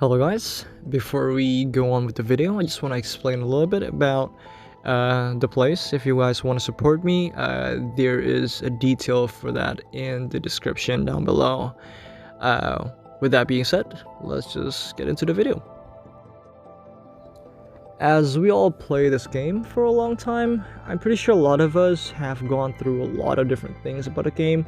Hello guys, before we go on with the video, I just want to explain a little bit about the place. If you guys want to support me, there is a detail for that in the description down below. With that being said, let's just get into the video. As we all play this game for a long time, I'm pretty sure a lot of us have gone through a lot of different things about the game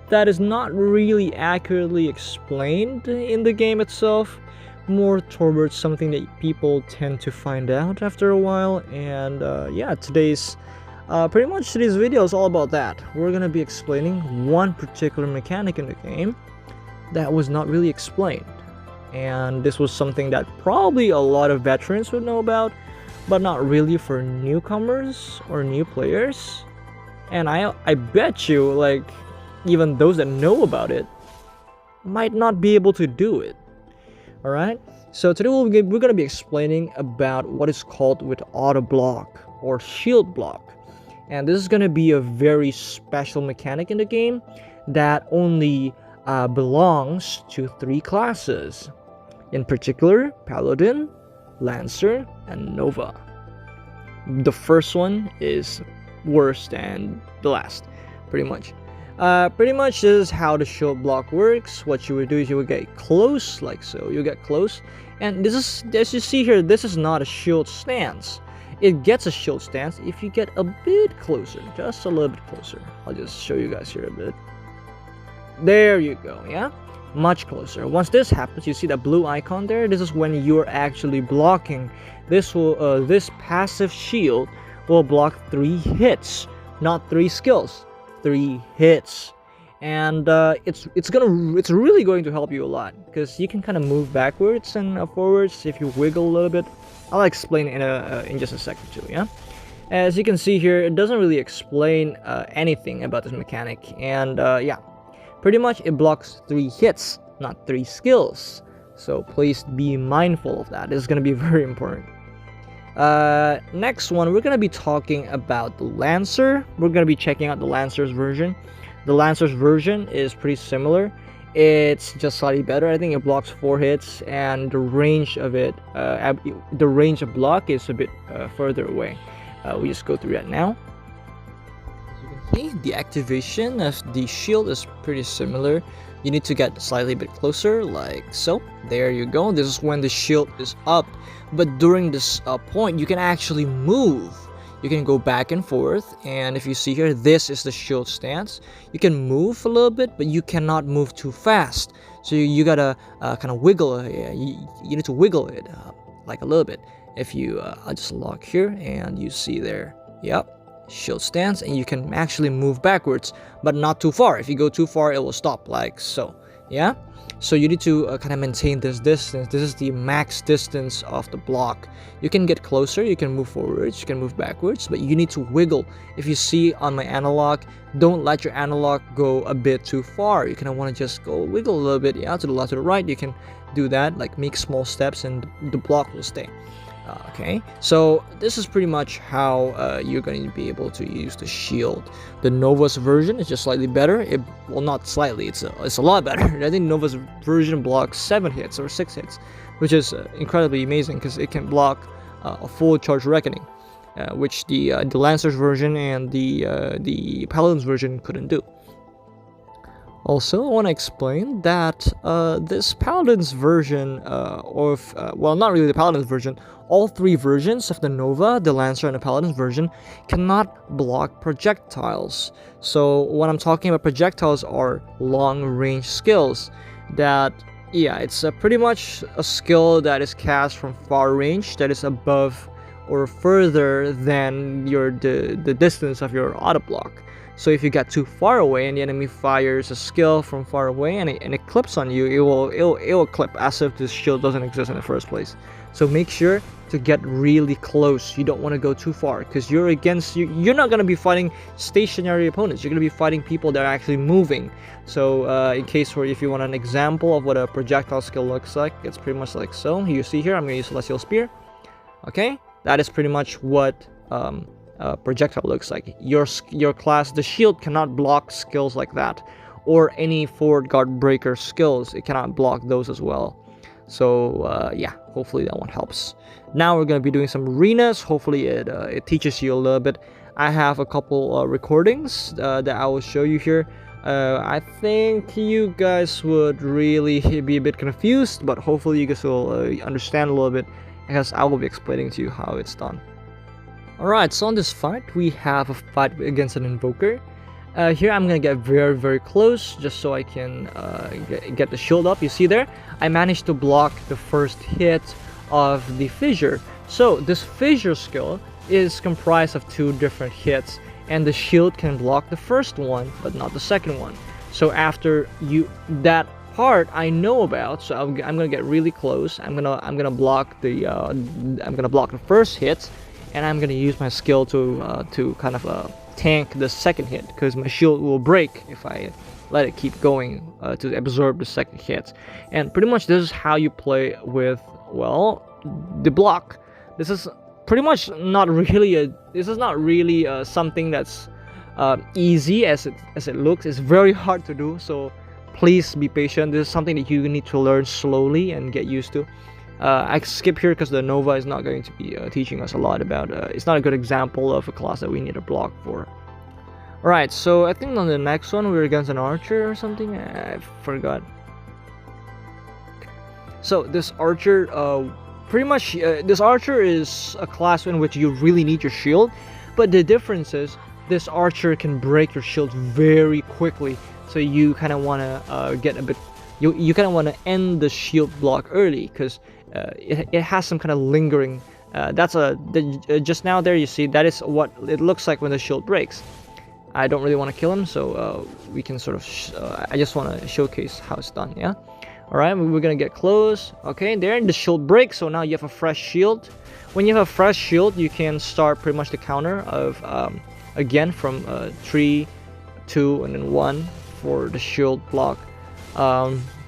that is not really accurately explained in the game itself, more towards something that people tend to find out after a while. And yeah, pretty much today's video is all about that. We're gonna be explaining one particular mechanic in the game that was not really explained, and this was something that probably a lot of veterans would know about, but not really for newcomers or new players. And I bet you, like, even those that know about it might not be able to do it. Alright, so today we're going to be explaining about what is called with auto block or shield block. And this is going to be a very special mechanic in the game that only belongs to 3 classes. In particular, Paladin, Lancer, and Nova. The first one is worse than the last, pretty much. This is how the shield block works. What you would do is you would get close, like so. You get close, and this is, as you see here, this is not a shield stance. It gets a shield stance if you get a bit closer, just a little bit closer. I'll just show you guys here a bit. There you go, yeah? Much closer. Once this happens, you see that blue icon there? This is when you're actually blocking. This passive shield will block 3 hits, not 3 skills. 3 hits, and it's really going to help you a lot, because you can kind of move backwards and forwards if you wiggle a little bit. I'll explain in just a second too. Yeah, as you can see here, it doesn't really explain anything about this mechanic, and yeah, pretty much it blocks 3 hits, not 3 skills. So please be mindful of that. This is going to be very important. Next one, we're gonna be talking about the Lancer. We're gonna be checking out the Lancer's version. The Lancer's version is pretty similar. It's just slightly better. I think it blocks 4 hits, and the range of it, the range of block is a bit further away. We just go through that now. As you can see, the activation of the shield is pretty similar. You need to get slightly bit closer, like so. There you go. This is when the shield is up. But during this point, you can actually move. You can go back and forth. And if you see here, this is the shield stance. You can move a little bit, but you cannot move too fast. So you gotta kind of wiggle. You need to wiggle it like a little bit. If you, I'll just lock here, and you see there. Yep. Shield stance, and you can actually move backwards, but not too far. If you go too far, it will stop, like so. Yeah, so you need to kind of maintain this distance. This is the max distance of the block. You can get closer, you can move forwards, you can move backwards, but you need to wiggle. If you see on my analog, don't let your analog go a bit too far. You kind of want to just go wiggle a little bit, yeah, to the left, to the right. You can do that, like make small steps, and the block will stay. Okay, so this is pretty much how you're going to be able to use the shield. The Nova's version is just slightly better. Well, not slightly, it's a lot better. I think Nova's version blocks 7 hits or 6 hits, which is incredibly amazing, because it can block a full charge reckoning, which the Lancer's version and the Paladin's version couldn't do. Also, I want to explain that this Paladin's version well, not really the Paladin's version, all 3 versions of the Nova, the Lancer, and the Paladin's version cannot block projectiles. So when I'm talking about projectiles, are long-range skills that, yeah, it's pretty much a skill that is cast from far range, that is above or further than the distance of your auto block. So if you get too far away and the enemy fires a skill from far away and it clips on you, it will clip as if this shield doesn't exist in the first place. So make sure to get really close. You don't want to go too far, because you're not going to be fighting stationary opponents. You're going to be fighting people that are actually moving. So in case where if you want an example of what a projectile skill looks like, it's pretty much like so. You see here, I'm going to use Celestial Spear. Okay, that is pretty much what projectile looks like. Your class, the shield cannot block skills like that, or any forward guard breaker skills. It cannot block those as well. So yeah, hopefully that one helps. Now we're gonna be doing some arenas. Hopefully it teaches you a little bit. I have a couple recordings that I will show you here. I think you guys would really be a bit confused, but hopefully you guys will understand a little bit, because I will be explaining to you how it's done. Alright, so on this fight, we have a fight against an invoker. Here I'm gonna get very close, just so I can get the shield up. You see there, I managed to block the first hit of the fissure. So this fissure skill is comprised of 2 different hits, and the shield can block the first one but not the second one. So after that part I know about, so I'm gonna get really close. I'm gonna block the first hit, and I'm gonna use my skill to kind of tank the second hit, because my shield will break if I let it keep going to absorb the second hit. And pretty much this is how you play with, well, the block. This is pretty much not really something that's easy as it looks. It's very hard to do, so please be patient. This is something that you need to learn slowly and get used to. I skip here because the Nova is not going to be teaching us a lot about it's not a good example of a class that we need a block for. Alright, so I think on the next one we're against an archer or something. I forgot. So this archer, pretty much this archer is a class in which you really need your shield, but the difference is this archer can break your shield very quickly, so you kind of want to get a bit, you kind of want to end the shield block early, because it has some kind of lingering, just now there you see, that is what it looks like when the shield breaks. I don't really want to kill him, so we can sort of I just want to showcase how it's done. Yeah. Alright, we're gonna get close. Okay, there, the shield breaks, so now you have a fresh shield. When you have a fresh shield, you can start pretty much the counter of again from 3, 2, and then 1 for the shield block.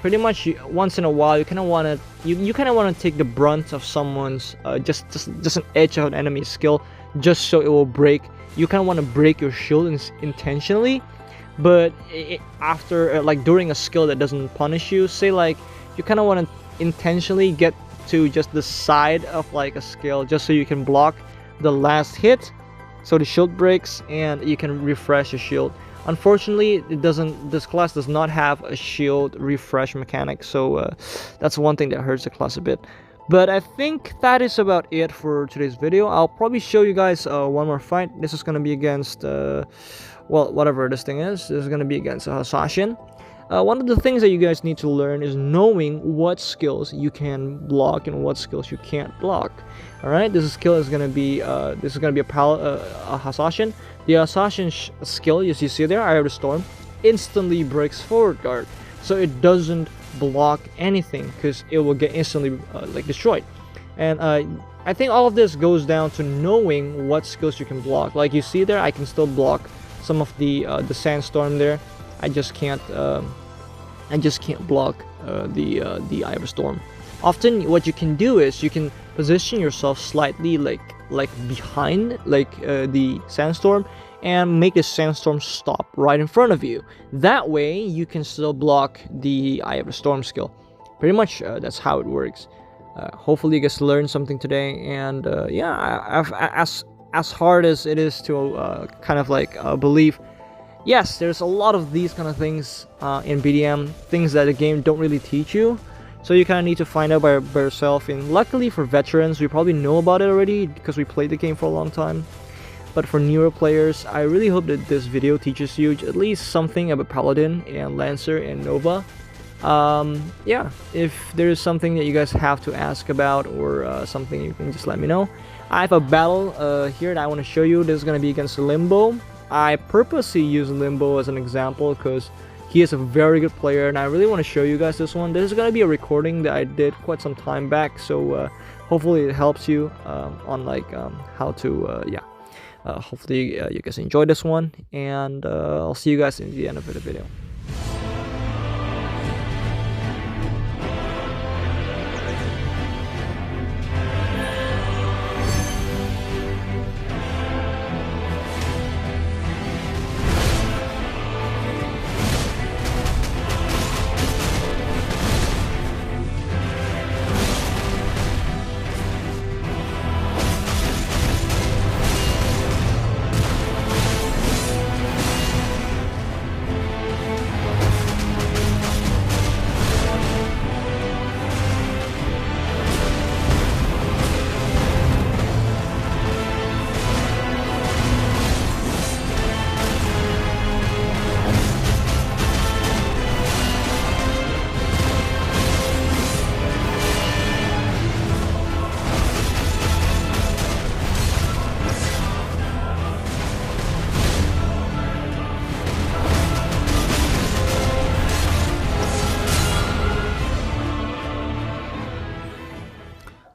Pretty much once in a while you kind of want to take the brunt of someone's just an edge of an enemy's skill, just so it will break. You kind of want to break your shield intentionally, but after like during a skill that doesn't punish you, say like you kind of want to intentionally get to just the side of like a skill, just so you can block the last hit, so the shield breaks and you can refresh your shield. Unfortunately, this class does not have a shield refresh mechanic, so that's one thing that hurts the class a bit. But I think that is about it for today's video. I'll probably show you guys one more fight. This is going to be against, well, whatever this thing is. This is going to be against a assassin. One of the things that you guys need to learn is knowing what skills you can block and what skills you can't block. All right, this skill is going to be a assassin. The assassin skill, as you see there, Eye of the Storm, instantly breaks forward guard, so it doesn't block anything because it will get instantly like destroyed. And I think all of this goes down to knowing what skills you can block. Like you see there, I can still block some of the sandstorm there. I just can't block the Eye of the Storm. Often what you can do is you can position yourself slightly like behind the sandstorm and make the sandstorm stop right in front of you. That way you can still block the Eye of the Storm skill. Pretty much that's how it works. Hopefully you guys learned something today, and yeah, as hard as it is to kind of like believe, yes, there's a lot of these kind of things in BDM, things that the game don't really teach you. So you kind of need to find out by yourself, and luckily for veterans, we probably know about it already because we played the game for a long time. But for newer players, I really hope that this video teaches you at least something about Paladin and Lancer and Nova. Yeah, if there's something that you guys have to ask about or something, you can just let me know. I have a battle here that I want to show you. This is going to be against Limbo. I purposely use Limbo as an example because he is a very good player, and I really want to show you guys this one. This is going to be a recording that I did quite some time back, so hopefully it helps you on like how to, yeah. Hopefully you guys enjoyed this one, and I'll see you guys in the end of the video.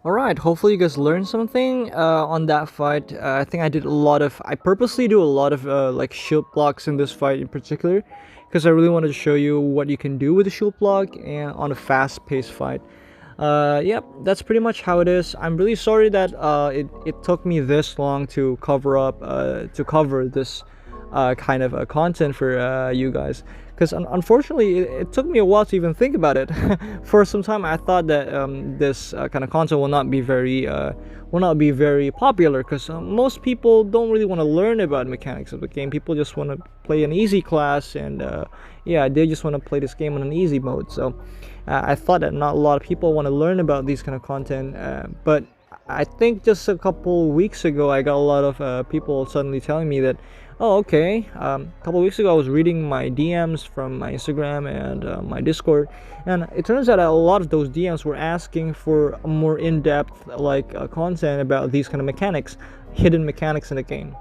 Alright, hopefully you guys learned something on that fight. I think I purposely do a lot of like shield blocks in this fight in particular, because I really wanted to show you what you can do with the shield block and on a fast-paced fight. Yep, that's pretty much how it is. I'm really sorry that it took me this long to cover this kind of content for you guys, because unfortunately it took me a while to even think about it. For some time I thought that this kind of content will not be very popular, because most people don't really want to learn about mechanics of the game. People just want to play an easy class, and yeah, they just want to play this game on an easy mode. So I thought that not a lot of people want to learn about these kind of content, but I think just a couple weeks ago I got a lot of people suddenly telling me that, oh, okay, a couple weeks ago I was reading my DMs from my Instagram and my Discord, and it turns out that a lot of those DMs were asking for a more in-depth content about these kind of mechanics, hidden mechanics in the game.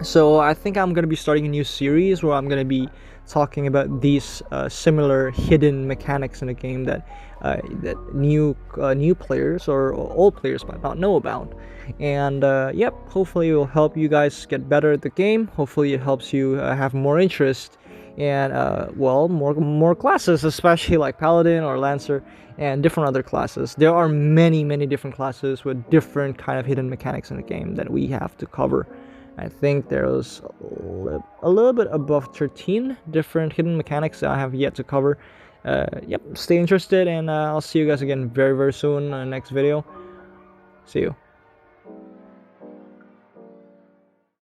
So I think I'm going to be starting a new series where I'm going to be talking about these similar hidden mechanics in the game that new players or old players might not know about. And yep, hopefully it will help you guys get better at the game. Hopefully it helps you have more interest and well, more classes, especially like Paladin or Lancer and different other classes. There are many different classes with different kind of hidden mechanics in the game that we have to cover. I think there's a little bit above 13 different hidden mechanics that I have yet to cover. Yep, stay interested, and I'll see you guys again very soon in the next video. See you.